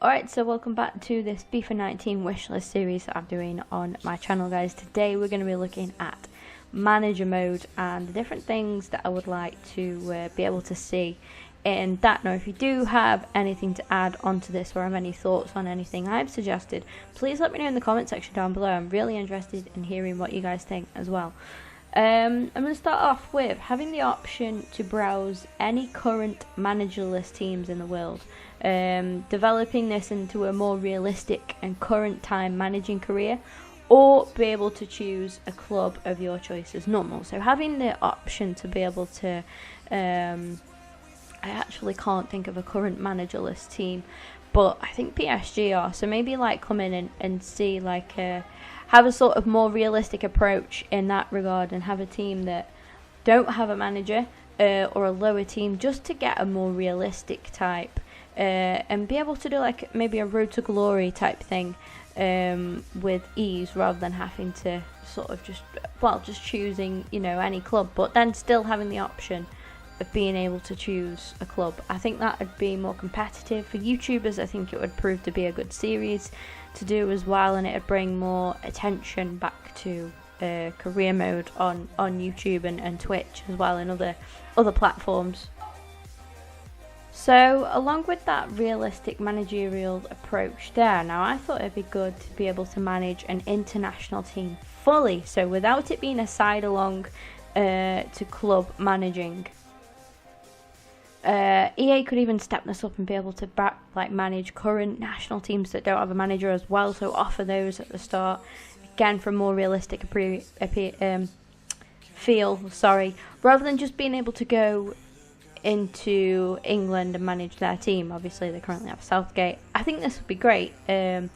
Alright, so welcome back to this FIFA 19 wishlist series that I'm doing on my channel, guys. Today we're going to be looking at manager mode and the different things that I would like to be able to see in that. Now, if you do have anything to add onto this or have any thoughts on anything I've suggested, please let me know in the comment section down below. I'm really interested in hearing what you guys think as well. I'm going to start off with having the option to browse any current managerless teams in the world, developing this into a more realistic and current time managing career, or be able to choose a club of your choice as normal. So having the option to be able to, I actually can't think of a current managerless team, but I think PSG are, so maybe like come in and see like have a sort of more realistic approach in that regard and have a team that don't have a manager or a lower team, just to get a more realistic type and be able to do like maybe a road to glory type thing with ease, rather than having to sort of just choosing, you know, any club, but then still having the option of being able to choose a club. I think that would be more competitive for YouTubers. I think it would prove to be a good series to do as well, and it would bring more attention back to career mode on YouTube and Twitch as well, and other platforms. So along with that realistic managerial approach there, now I thought it'd be good to be able to manage an international team fully, so without it being a side along to club managing. EA could even step this up and be able to manage current national teams that don't have a manager as well, so offer those at the start, again for a more realistic feel, rather than just being able to go into England and manage their team. Obviously they currently have Southgate. I think this would be great, so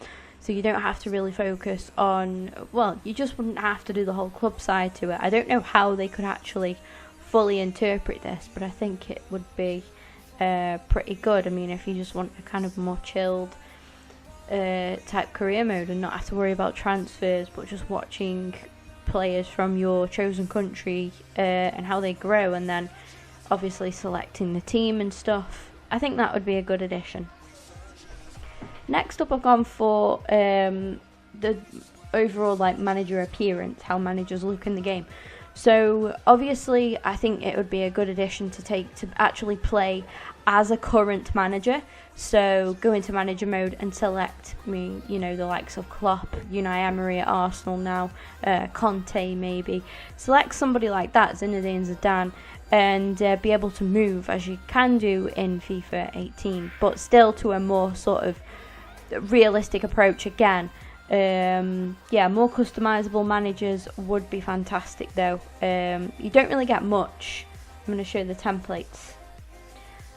you don't have to really focus on, well, you just wouldn't have to do the whole club side to it. I don't know how they could actually fully interpret this, but I think it would be pretty good. I mean, if you just want a kind of more chilled type career mode and not have to worry about transfers, but just watching players from your chosen country and how they grow, and then obviously selecting the team and stuff, I think that would be a good addition. Next up, I've gone for the overall like manager appearance, how managers look in the game. So obviously I think it would be a good addition to actually play as a current manager. So go into manager mode and select, you know, the likes of Klopp, Unai Emery at Arsenal now, Conte maybe. Select somebody like that, Zinedine Zidane, and be able to move as you can do in FIFA 18, but still to a more sort of realistic approach again. Yeah, more customizable managers would be fantastic though. You don't really get much. I'm going to show the templates.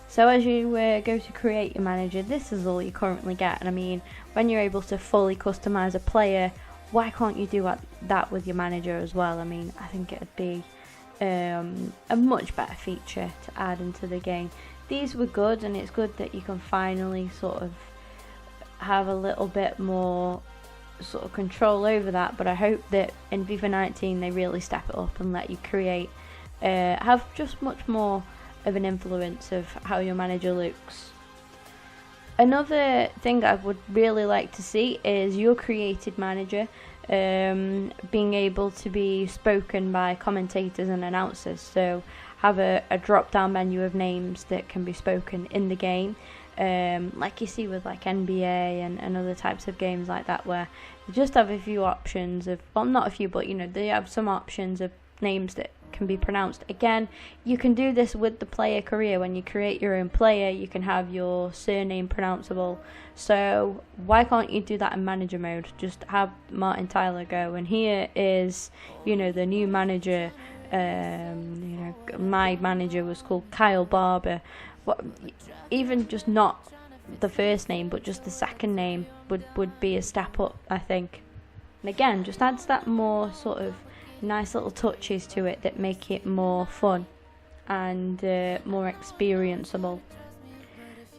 So as you go to create your manager, this is all you currently get. And I mean, when you're able to fully customize a player, why can't you do that with your manager as well? I mean, I think it would be a much better feature to add into the game. These were good, and it's good that you can finally sort of have a little bit more sort of control over that, but I hope that in FIFA 19 they really step it up and let you create, have just much more of an influence of how your manager looks. Another thing I would really like to see is your created manager being able to be spoken by commentators and announcers, so have a drop down menu of names that can be spoken in the game, like you see with like NBA and other types of games like that, where you just have a few options of, well, not a few, but you know, they have some options of names that can be pronounced. Again, you can do this with the player career. When you create your own player, you can have your surname pronounceable, so why can't you do that in manager mode? Just have Martin Tyler go, and here is, you know, the new manager. You know, my manager was called Kyle Barber. Even just not the first name, but just the second name would be a step up, I think. And again, just adds that more sort of nice little touches to it that make it more fun and more experienceable.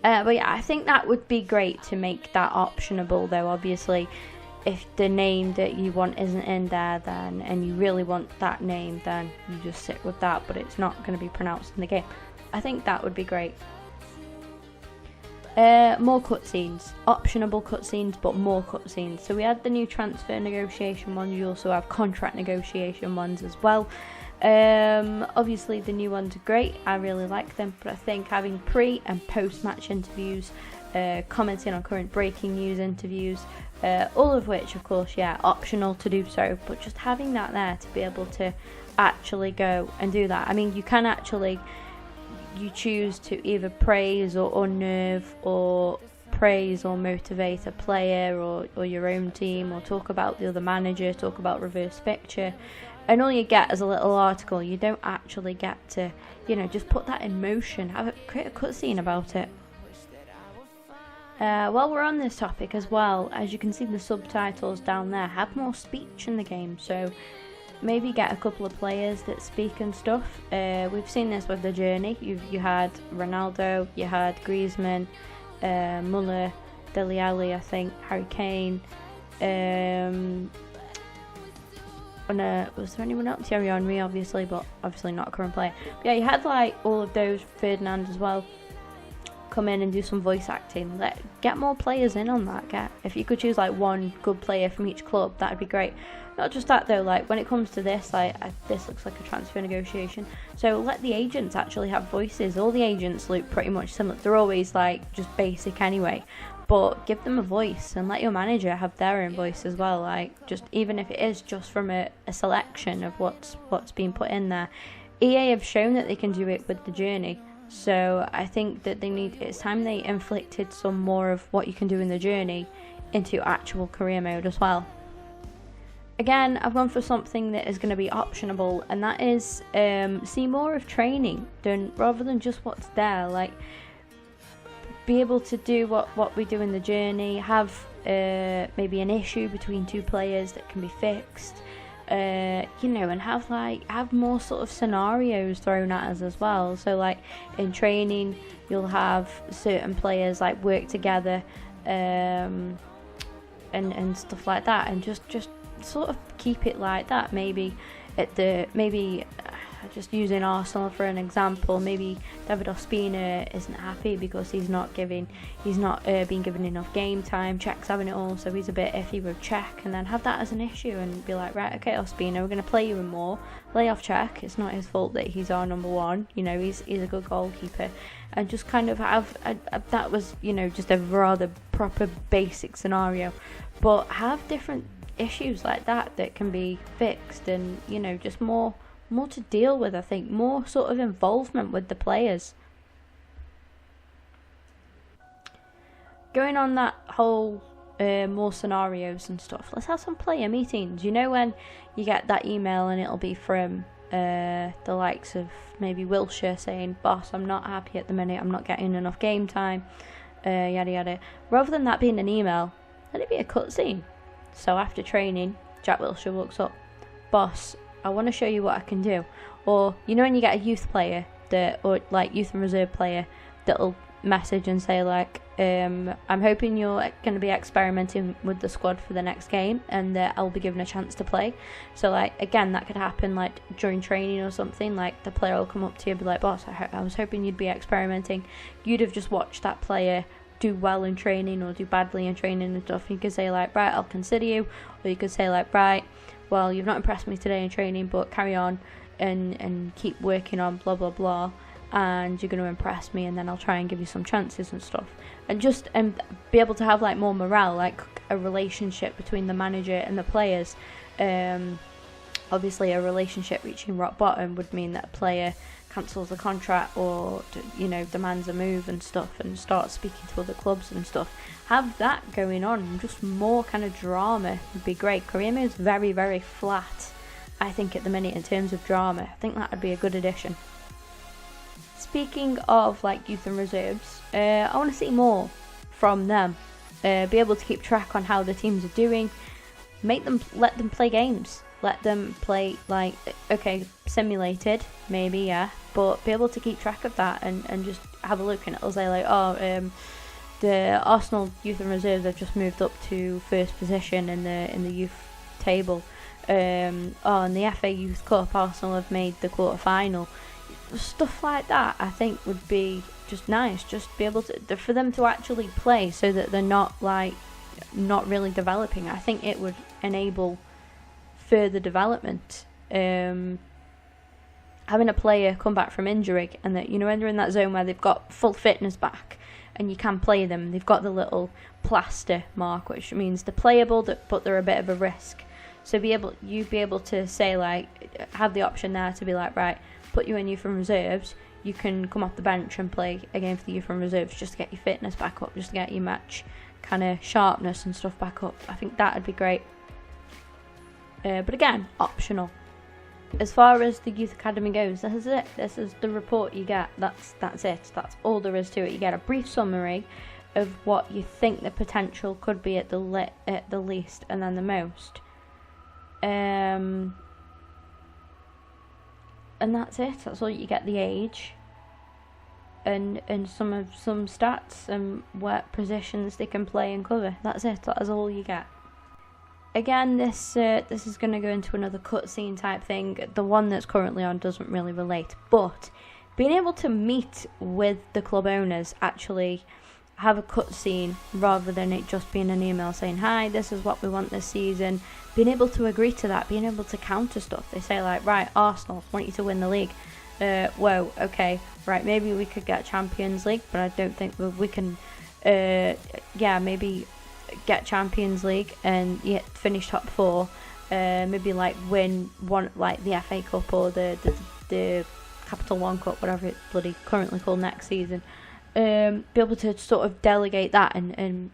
But yeah, I think that would be great to make that optionable though. Obviously, if the name that you want isn't in there, then, and you really want that name, then you just sit with that, but it's not going to be pronounced in the game. I think that would be great. More cutscenes, optionable cutscenes, but more cutscenes. So we had the new transfer negotiation ones. You also have contract negotiation ones as well. Obviously the new ones are great. I really like them, but I think having pre and post match interviews, commenting on current breaking news interviews, all of which, of course, optional to do so, but just having that there to be able to actually go and do that. I mean, you can actually. You choose to either praise or unnerve, or praise or motivate a player or your own team, or talk about the other manager, talk about reverse fixture, and all you get is a little article. You don't actually get to, just put that in motion, create a cutscene about it. While we're on this topic as well, as you can see the subtitles down there, have more speech in the game, so maybe get a couple of players that speak and stuff. We've seen this with the journey. You had Ronaldo, you had Griezmann, Muller, Dele Alli, I think, Harry Kane. Was there anyone else? Thierry Henry, obviously, but obviously not a current player. But yeah, you had like all of those. Ferdinand as well. Come in and do some voice acting. Get more players in on that. If you could choose like one good player from each club, that'd be great. Not just that though, like when it comes to this, this looks like a transfer negotiation, so let the agents actually have voices. All the agents look pretty much similar. They're always like just basic anyway, but give them a voice and let your manager have their own voice as well, like just even if it is just from a selection of what's being put in there. EA have shown that they can do it with the journey, so I think that it's time they inflicted some more of what you can do in the journey into actual career mode as well. Again, I've gone for something that is going to be optionable, and that is see more of training rather than just what's there. Like, be able to do what we do in the journey, have maybe an issue between two players that can be fixed, and have more sort of scenarios thrown at us as well. So like in training, you'll have certain players like work together and stuff like that, and just sort of keep it like that. Maybe just using Arsenal for an example, maybe David Ospina isn't happy because he's not being given enough game time. Czech's having it all, so he's a bit iffy with Czech, and then have that as an issue and be like, right, okay, Ospina, we're going to play you in more, lay off Czech. It's not his fault that he's our number one, he's a good goalkeeper, and just kind of have that was just a rather proper basic scenario, but have different issues like that can be fixed, and just more to deal with. I think more sort of involvement with the players. Going on that whole more scenarios and stuff, let's have some player meetings. When you get that email and it'll be from the likes of maybe Wilshere saying, boss, I'm not happy at the minute, I'm not getting enough game time, yada yada. Rather than that being an email, let it be a cutscene. So after training, Jack Wilshere looks up, boss, I want to show you what I can do. Or when you get a youth player or like youth and reserve player that'll message and say like, I'm hoping you're going to be experimenting with the squad for the next game, and that I'll be given a chance to play. So like again, that could happen like during training or something. Like the player will come up to you and be like, boss, I was hoping you'd be experimenting. You'd have just watched that player do well in training or do badly in training and stuff. You could say like, right, I'll consider you. Or you could say like, right, well, you've not impressed me today in training, but carry on and keep working on blah blah blah, and you're going to impress me, and then I'll try and give you some chances and stuff, and just be able to have like more morale, like a relationship between the manager and the players. Obviously a relationship reaching rock bottom would mean that a player cancels a contract or demands a move and stuff, and starts speaking to other clubs and stuff. Have that going on, and just more kind of drama would be great. Career mode's very, very flat, I think, at the minute in terms of drama. I think that would be a good addition. Speaking of like youth and reserves, I want to see more from them. Be able to keep track on how the teams are doing. Let them play games. Let them play, like, okay, simulated, maybe, yeah, but be able to keep track of that and just have a look, and it'll say like, the Arsenal youth and reserves have just moved up to first position in the youth table. In the FA Youth Cup, Arsenal have made the quarter-final. Stuff like that, I think, would be just nice. Just be able to, for them to actually play, so that they're not really developing. I think it would enable further development. Having a player come back from injury, and that, when they're in that zone where they've got full fitness back and you can play them, they've got the little plaster mark, which means they're playable, but they're a bit of a risk. So you'd be able to say, like, have the option there to be like, right, put you in youth and reserves. You can come off the bench and play a game for the youth and reserves, just to get your fitness back up, just to get your match kind of sharpness and stuff back up. I think that would be great. But again, optional. As far as the youth academy goes, this is it. This is the report you get. That's it. That's all there is to it. You get a brief summary of what you think the potential could be at the least, and then the most. And that's it. That's all you get. The age and some stats and what positions they can play and cover. That's it. That is all you get. Again, this is going to go into another cutscene type thing. The one that's currently on doesn't really relate, but being able to meet with the club owners, actually have a cutscene rather than it just being an email saying, hi, this is what we want this season. Being able to agree to that, being able to counter stuff. They say, like, right, Arsenal want you to win the league. Whoa, okay, right, maybe we could get Champions League, but I don't think we can. Maybe get Champions League and finish top 4. Maybe like win one, like the FA Cup or the Capital One Cup, whatever it's bloody currently called next season. Be able to sort of delegate that and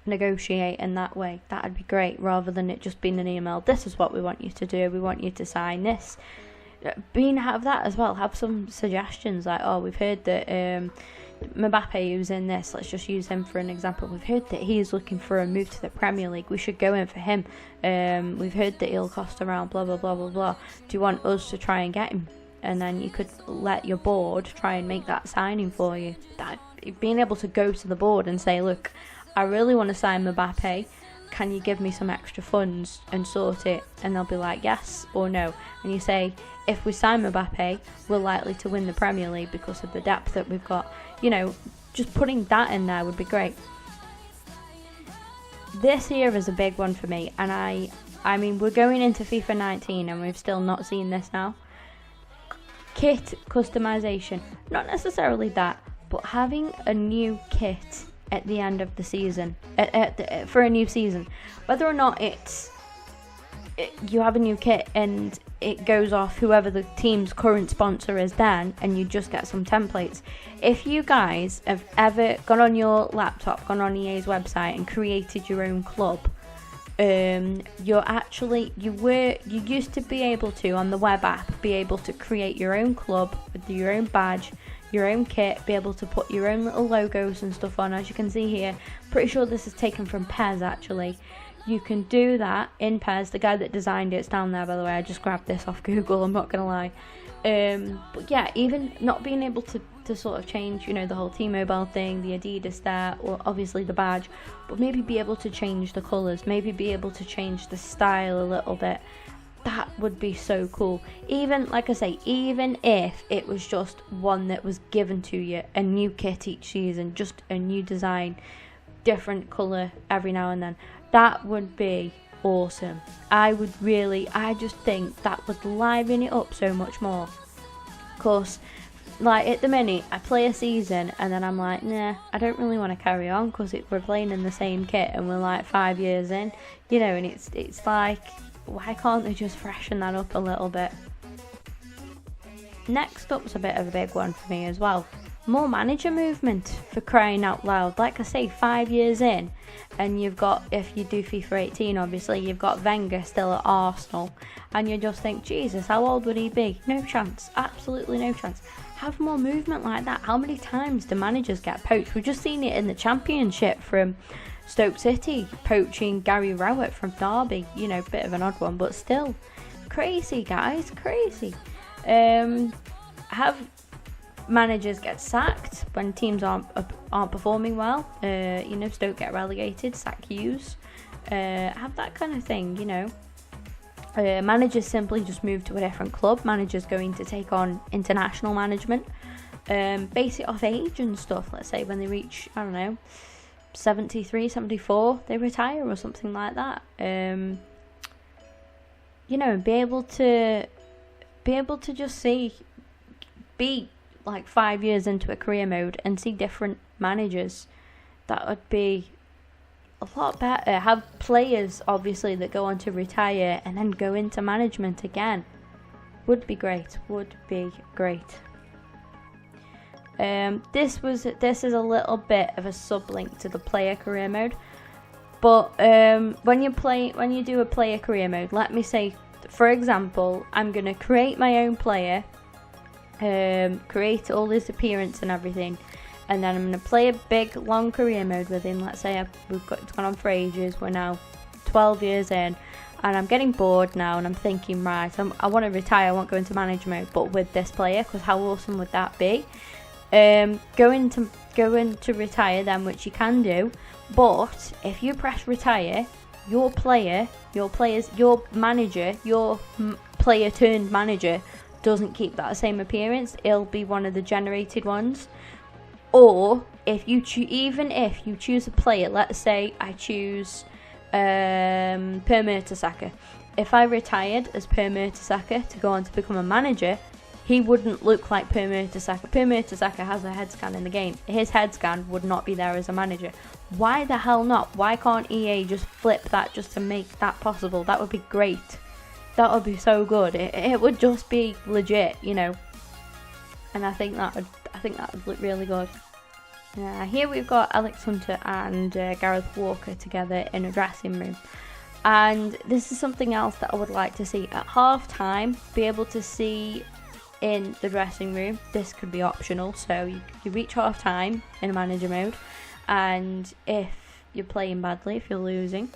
negotiate in that way. That'd be great, rather than it just being an email. This is what we want you to do. We want you to sign this. Have that as well. Have some suggestions, like, oh, we've heard that Mbappe, who's in this, let's just use him for an example. We've heard that he's looking for a move to the Premier League. We should go in for him. We've heard that he'll cost around blah blah blah blah blah. Do you want us to try and get him? And then you could let your board try and make that signing for you. That being able to go to the board and say, look, I really want to sign Mbappe. Can you give me some extra funds and sort it? And they'll be like, yes or no. And you say, if we sign Mbappe, we're likely to win the Premier League because of the depth that we've got. Just putting that in there would be great. This year is a big one for me, and I mean, we're going into FIFA 19 and we've still not seen this now. Kit customization, not necessarily that, but having a new kit at the end of the season, for a new season, whether or not you have a new kit and it goes off whoever the team's current sponsor is then, and you just get some templates. If you guys have ever gone on your laptop, gone on EA's website and created your own club, you used to be able to, on the web app, be able to create your own club with your own badge, your own kit, be able to put your own little logos and stuff on, as you can see here. Pretty sure this is taken from PES, actually. You can do that in PES. The guy that designed it's down there, by the way. I just grabbed this off Google, I'm not gonna lie. But yeah, even not being able to sort of change, the whole T-Mobile thing, the Adidas there, or obviously the badge, but maybe be able to change the colours, maybe be able to change the style a little bit. That would be so cool. Even, like I say, even if it was just one that was given to you, a new kit each season, just a new design, different colour every now and then, that would be awesome. I just think that would liven it up so much more. Of course, like at the minute, I play a season and then I'm like, nah, I don't really want to carry on because we're playing in the same kit and we're like 5 years in, and it's like, why can't they just freshen that up a little bit? Next up's a bit of a big one for me as well. More manager movement, for crying out loud. Like I say, 5 years in, and you've got, if you do FIFA 18, obviously, you've got Wenger still at Arsenal, and you just think, Jesus, how old would he be? No chance, absolutely no chance. Have more movement like that. How many times do managers get poached? We've just seen it in the Championship from Stoke City, poaching Gary Rowett from Derby. Bit of an odd one, but still. Crazy, guys, crazy. Have managers get sacked when teams aren't performing well. Stoke get relegated, sack Hughes. Have that kind of thing, Managers simply just move to a different club. Managers going to take on international management. base it off age and stuff. Let's say when they reach, I don't know, 73, 74, they retire or something like that. You know, be able to just be like 5 years into a career mode and see different managers. That would be a lot better. Have players obviously that go on to retire and then go into management again. Would be great. This is a little bit of a sublink to the player career mode, but when you do a player career mode, let me say, for example, I'm gonna create my own player, create all his appearance and everything, and then I'm gonna play a big long career mode with him. Let's say it's gone on for ages. We're now 12 years in, and I'm getting bored now, and I'm thinking, right, I want to retire. I want to go into manager mode, but with this player, because how awesome would that be? Go into retire then, which you can do, but if you press retire, your player player turned manager doesn't keep that same appearance. It'll be one of the generated ones. Or if you choose a player, let's say I choose Per Mertesacker. If I retired as Per Mertesacker to go on to become a manager, he wouldn't look like Per Mertesacker. Per Mertesacker has a head scan in the game. His head scan would not be there as a manager. Why the hell not? Why can't EA just flip that just to make that possible? That would be great. That would be so good. It would just be legit, you know. And I think that would look really good. Here we've got Alex Hunter and Gareth Walker together in a dressing room. And this is something else that I would like to see at half time. Be able to see in the dressing room. This could be optional, so you reach half time in a manager mode, and if you're playing badly, if you're losing,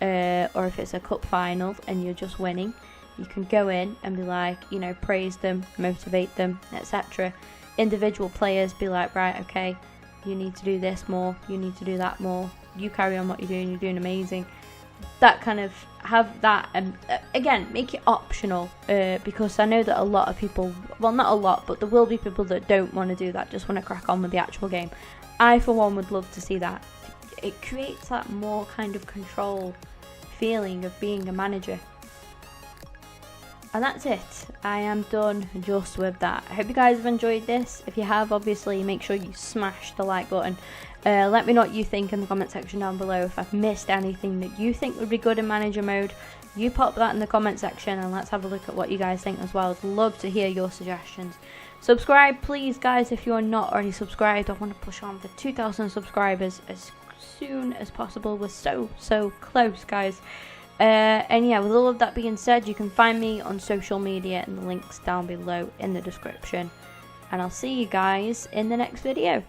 or if it's a cup final and you're just winning, you can go in and be like, you know, praise them, motivate them, etc. Individual players be like, right, okay, you need to do this more, you need to do that more, you carry on what you're doing amazing. That kind of have that, again, make it optional, because I know that a lot of people, well, not a lot, but there will be people that don't want to do that, just want to crack on with the actual game. I for one would love to see that. It creates that more kind of control feeling of being a manager. And that's it. I am done just with that. I hope you guys have enjoyed this. If you have, obviously make sure you smash the like button. Let me know what you think in the comment section down below. If I've missed anything that you think would be good in manager mode, you pop that in the comment section and let's have a look at what you guys think as well. I'd love to hear your suggestions. Subscribe please guys if you're not already subscribed. I want to push on for 2,000 subscribers as soon as possible. We're so close, guys. And yeah, with all of that being said, you can find me on social media and the links down below in the description. And I'll see you guys in the next video.